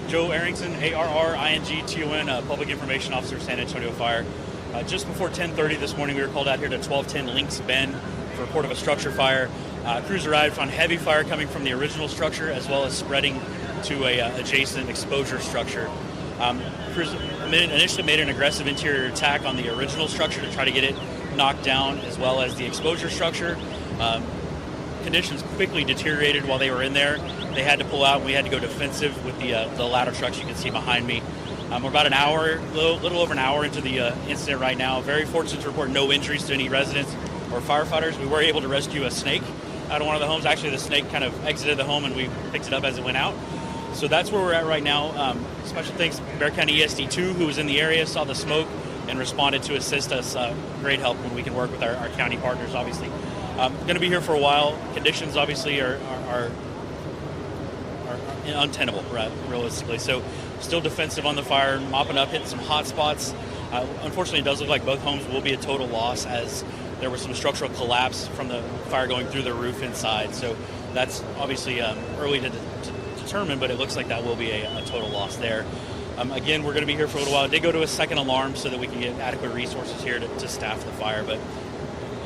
Joe Arrington, Arrington, Public Information Officer, San Antonio Fire. Just before 10:30 this morning, we were called out here to 1210 Links Bend for a report of a structure fire. Crews arrived, found heavy fire coming from the original structure as well as spreading to a adjacent exposure structure. Crews initially made an aggressive interior attack on the original structure to try to get it knocked down, as well as the exposure structure. Conditions quickly deteriorated while they were in there. They had to pull out, and we had to go defensive with the ladder trucks you can see behind me. We're about an hour, little over an hour into the incident right now. Very fortunate to report no injuries to any residents or firefighters. We were able to rescue a snake out of one of the homes. Actually, the snake kind of exited the home, and we picked it up as it went out. So that's where we're at right now. Special thanks to Bear County ESD2, who was in the area, saw the smoke, and responded to assist us. Great help when we can work with our county partners, obviously. Going to be here for a while. Conditions, obviously, are untenable, right, realistically. So still defensive on the fire, mopping up, hitting some hot spots. Unfortunately, it does look like both homes will be a total loss, as there was some structural collapse from the fire going through the roof inside. So that's obviously early to determine, but it looks like that will be a total loss there. Again, we're going to be here for a little while. It did go to a second alarm so that we can get adequate resources here to staff the fire, but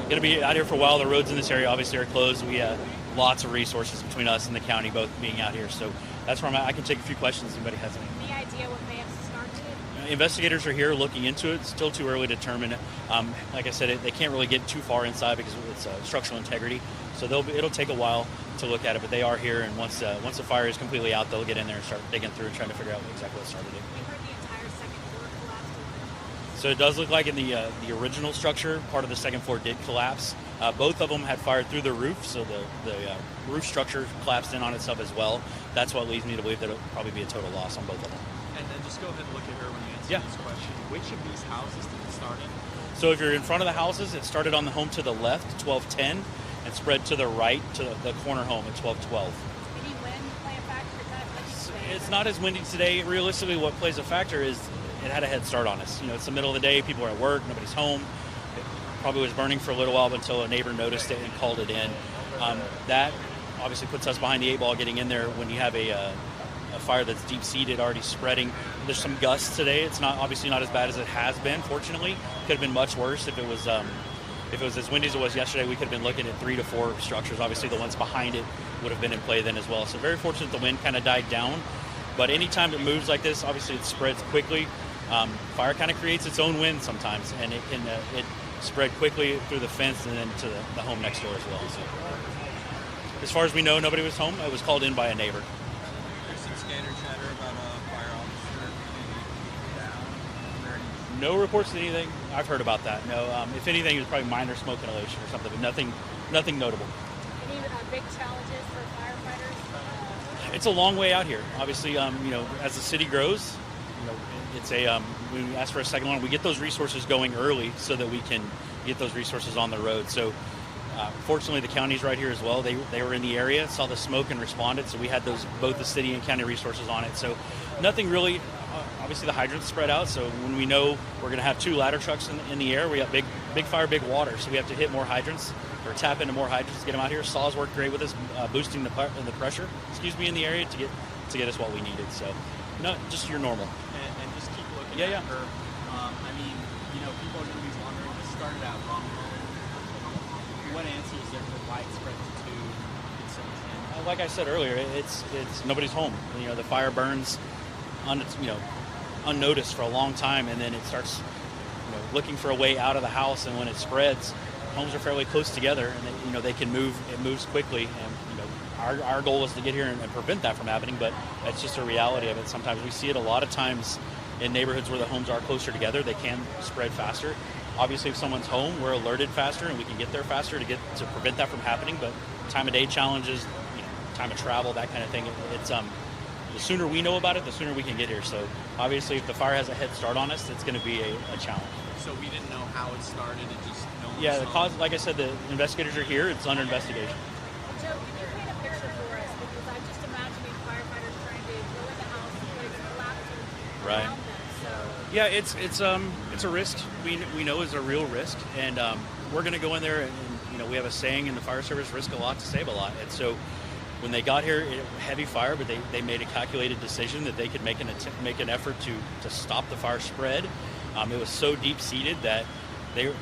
going to be out here for a while. The roads in this area obviously are closed. We have lots of resources between us and the county both being out here, so that's where I'm at. I can take a few questions if anybody has any. Any idea what may have started? Investigators are here looking into it. It's still too early to determine. Like I said, they can't really get too far inside because it's structural integrity, so it'll take a while to look at it, but they are here, and once the fire is completely out, they'll get in there and start digging through and trying to figure out exactly what started it. We heard the entire second floor collapsed. So it does look like in the original structure, part of the second floor did collapse. Both of them had fired through the roof, so the roof structure collapsed in on itself as well. That's what leads me to believe that it'll probably be a total loss on both of them. And then just go ahead and look at her when you answer this question. Which of these houses did it start in? So if you're in front of the houses, it started on the home to the left, 1210, and spread to the right to the corner home at 1212. Any wind play a factor? Is that windy? It's not as windy today. Realistically, what plays a factor is it had a head start on us. It's the middle of the day, people are at work, nobody's home. It probably was burning for a little while until a neighbor noticed it and called it in. That obviously puts us behind the eight ball getting in there when you have a fire that's deep-seated, already spreading. There's some gusts today. It's obviously not as bad as it has been, fortunately. Could have been much worse if it was as windy as it was yesterday. We could have been looking at 3 to 4 structures. Obviously, the ones behind it would have been in play then as well. So very fortunate the wind kind of died down. But anytime it moves like this, obviously it spreads quickly. Fire kind of creates its own wind sometimes, and it spread quickly through the fence and then to the home next door as well. So, as far as we know, nobody was home. It was called in by a neighbor. There's some scatter chatter about a fire officer maybe down. No reports of anything. I've heard about that. No. If anything, it was probably minor smoke inhalation or something, but nothing notable. Any big challenges for firefighters? It's a long way out here. Obviously, as the city grows, it's we ask for a second alarm. We get those resources going early so that we can get those resources on the road. So fortunately, the county's right here as well. They were in the area, saw the smoke, and responded. So we had both the city and county resources on it. So nothing really. Obviously, the hydrants spread out. So when we know we're going to have 2 ladder trucks in the air, we got big fire, big water. So we have to hit more hydrants or tap into more hydrants to get them out here. Saws worked great with us, boosting the pressure. In the area to get us what we needed. So no, just your normal. And just keep looking at her. People are going to be wondering, this started out wrong. What answer is there for widespread to like I said earlier, it's nobody's home. The fire burns unnoticed for a long time, and then it starts looking for a way out of the house. And when it spreads, homes are fairly close together, and they can move. It moves quickly, and our goal is to get here and prevent that from happening. But that's just a reality of it. Sometimes we see it a lot of times in neighborhoods where the homes are closer together. They can spread faster. Obviously, if someone's home, we're alerted faster, and we can get there faster to prevent that from happening. But time of day challenges, time of travel, that kind of thing. It's the sooner we know about it, the sooner we can get here. So obviously, if the fire has a head start on us, it's going to be a challenge. So we didn't know how it started. It just the cause. Like I said, the investigators are here. It's under investigation. Joe, can you paint a picture for us? Because I'm just imagining firefighters trying to go in the house and it's collapsing around them. So. Yeah, it's a risk. We know is a real risk, and we're going to go in there and we have a saying in the fire service: risk a lot to save a lot. And so When they got here, heavy fire, but they made a calculated decision that they could make an effort to stop the fire spread. It was so deep-seated that they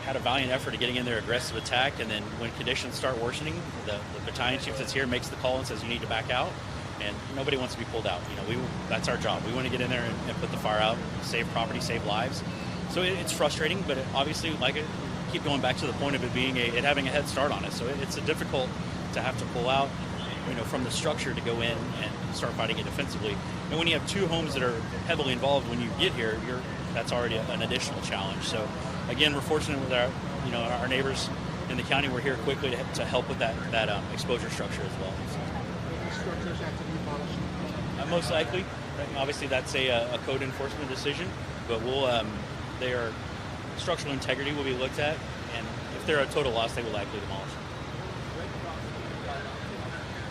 had a valiant effort of getting in their aggressive attack, and then when conditions start worsening, the battalion chief that's here makes the call and says you need to back out, and nobody wants to be pulled out. That's our job. We want to get in there and put the fire out, save property, save lives. So it's frustrating, but obviously, keep going back to the point of it being it having a head start on it. So it's difficult to have to pull out, from the structure to go in and start fighting it defensively. And when you have two homes that are heavily involved, when you get here, that's already an additional challenge. So again, we're fortunate with our neighbors in the county. We're here quickly to help with that exposure structure as well. The structures have to be demolished. Most likely, obviously that's a code enforcement decision, but their structural integrity will be looked at, and if they're a total loss, they will likely demolish.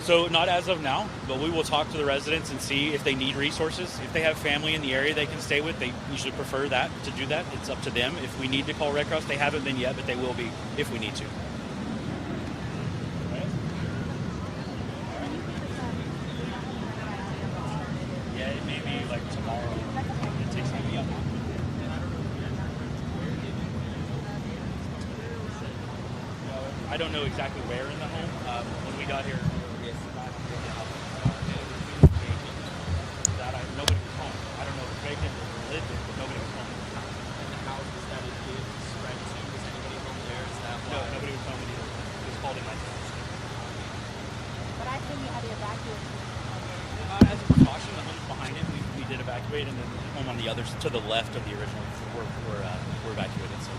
So not as of now, but we will talk to the residents and see if they need resources. If they have family in the area they can stay with, they usually prefer to do that. It's up to them. If we need to call Red Cross, they haven't been yet, but they will be if we need to. Yeah, it may be like tomorrow. It takes time to get up. I don't know exactly where in the home. When we got here, nobody was home. I don't know if vacant or lived in, but nobody was home. And the houses that it did spread to, was anybody home there? Is that No, why? nobody was home either. It was called in my house. But I think you had to evacuate. As a precaution, the homes behind it, we did evacuate, and then the home on the others to the left of the original were evacuated. So